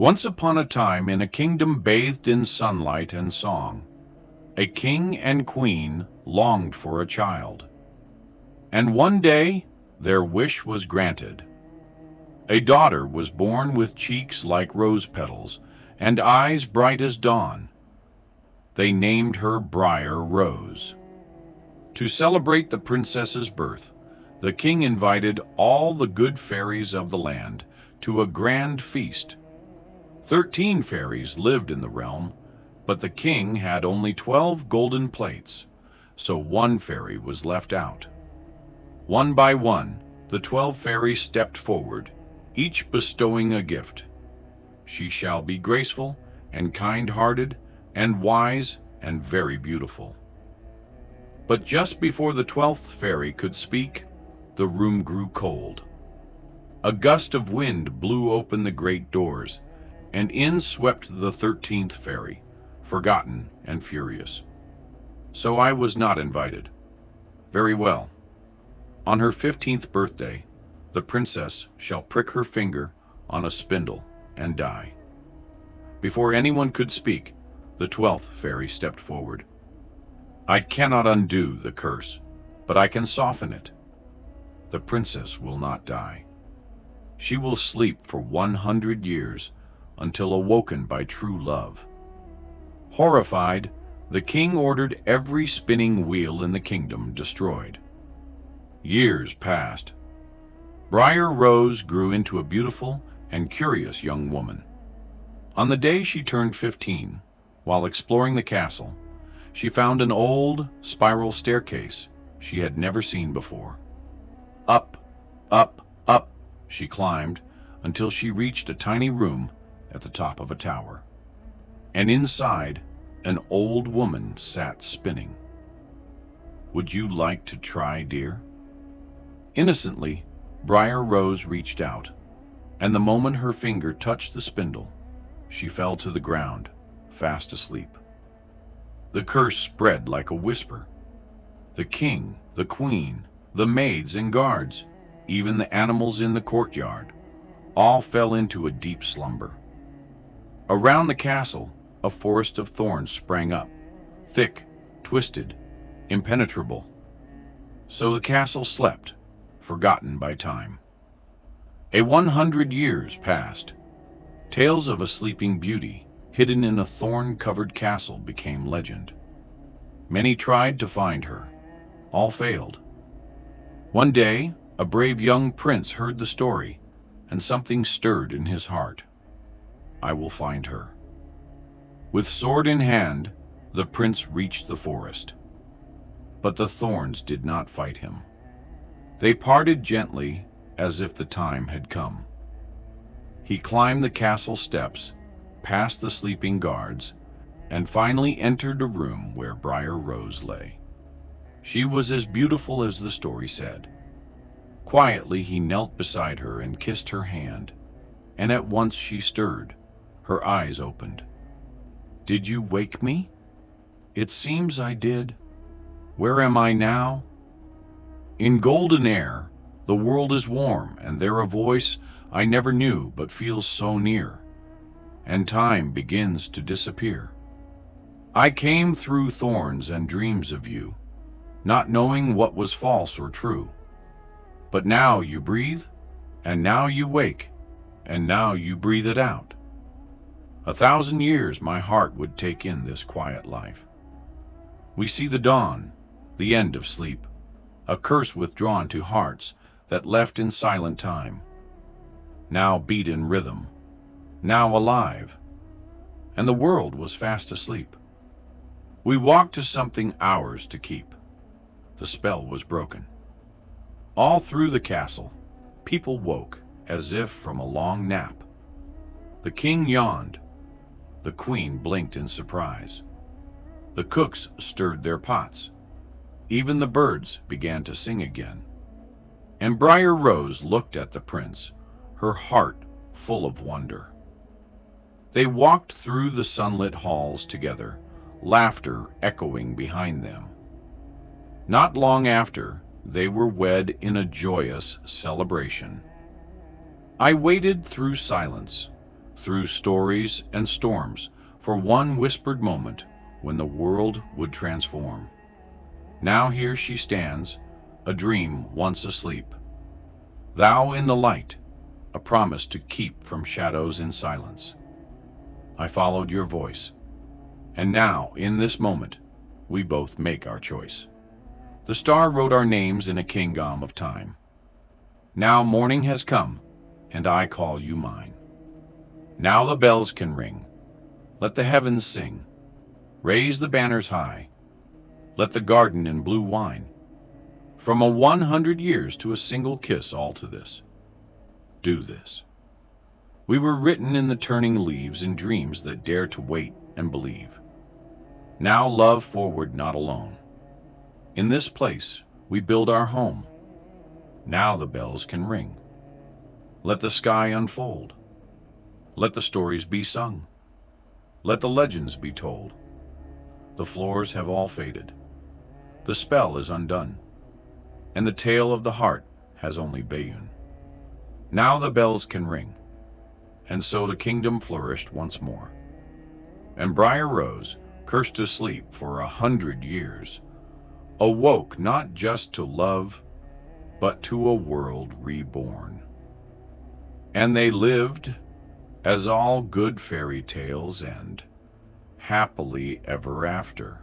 Once upon a time, in a kingdom bathed in sunlight and song, a king and queen longed for a child. And one day, their wish was granted. A daughter was born with cheeks like rose petals and eyes bright as dawn. They named her Briar Rose. To celebrate the princess's birth, the king invited all the good fairies of the land to a grand feast. 13 fairies lived in the realm, but the king had only 12 golden plates, so one fairy was left out. One by one, the 12 fairies stepped forward, each bestowing a gift. She shall be graceful and kind-hearted and wise and very beautiful. But just before the 12th fairy could speak, the room grew cold. A gust of wind blew open the great doors, and in swept the 13th fairy, forgotten and furious. So I was not invited. Very well. On her 15th birthday, the princess shall prick her finger on a spindle and die. Before anyone could speak, the 12th fairy stepped forward. I cannot undo the curse, but I can soften it. The princess will not die. She will sleep for 100 years until awoken by true love. Horrified, the king ordered every spinning wheel in the kingdom destroyed. Years passed. Briar Rose grew into a beautiful and curious young woman. On the day she turned 15, while exploring the castle, she found an old spiral staircase she had never seen before. Up, up, up, she climbed until she reached a tiny room at the top of a tower. And inside, an old woman sat spinning. Would you like to try, dear? Innocently, Briar Rose reached out, and the moment her finger touched the spindle, she fell to the ground, fast asleep. The curse spread like a whisper. The king, the queen, the maids and guards, even the animals in the courtyard, all fell into a deep slumber. Around the castle, a forest of thorns sprang up, thick, twisted, impenetrable. So the castle slept, forgotten by time. 100 years passed. Tales of a sleeping beauty hidden in a thorn-covered castle became legend. Many tried to find her. All failed. One day, a brave young prince heard the story, and something stirred in his heart. I will find her. With sword in hand, the prince reached the forest. But the thorns did not fight him. They parted gently, as if the time had come. He climbed the castle steps, past the sleeping guards, and finally entered a room where Briar Rose lay. She was as beautiful as the story said. Quietly he knelt beside her and kissed her hand, and at once she stirred, her eyes opened. Did you wake me? It seems I did. Where am I now? In golden air, the world is warm, and there a voice I never knew but feels so near, and time begins to disappear. I came through thorns and dreams of you, not knowing what was false or true. But now you breathe, and now you wake, and now you breathe it out. 1,000 years my heart would take in this quiet life. We see the dawn, the end of sleep, a curse withdrawn to hearts that left in silent time. Now beat in rhythm, now alive, and the world was fast asleep. We walked to something ours to keep. The spell was broken. All through the castle, people woke as if from a long nap. The king yawned. The queen blinked in surprise. The cooks stirred their pots. Even the birds began to sing again. And Briar Rose looked at the prince, her heart full of wonder. They walked through the sunlit halls together, laughter echoing behind them. Not long after, they were wed in a joyous celebration. I waited through silence, through stories and storms, for one whispered moment when the world would transform. Now here she stands, a dream once asleep. Thou in the light, a promise to keep from shadows in silence. I followed your voice, and now, in this moment, we both make our choice. The star wrote our names in a kingdom of time. Now morning has come, and I call you mine. Now the bells can ring. Let the heavens sing. Raise the banners high. Let the garden in blue wine. From a 100 years to a single kiss, all to this. Do this. We were written in the turning leaves in dreams that dare to wait and believe. Now love forward, not alone. In this place we build our home. Now the bells can ring. Let the sky unfold. Let the stories be sung. Let the legends be told. The floors have all faded. The spell is undone. And the tale of the heart has only Bayun. Now the bells can ring. And so the kingdom flourished once more. And Briar Rose, cursed to sleep for 100 years, awoke not just to love, but to a world reborn. And they lived, as all good fairy tales end, happily ever after.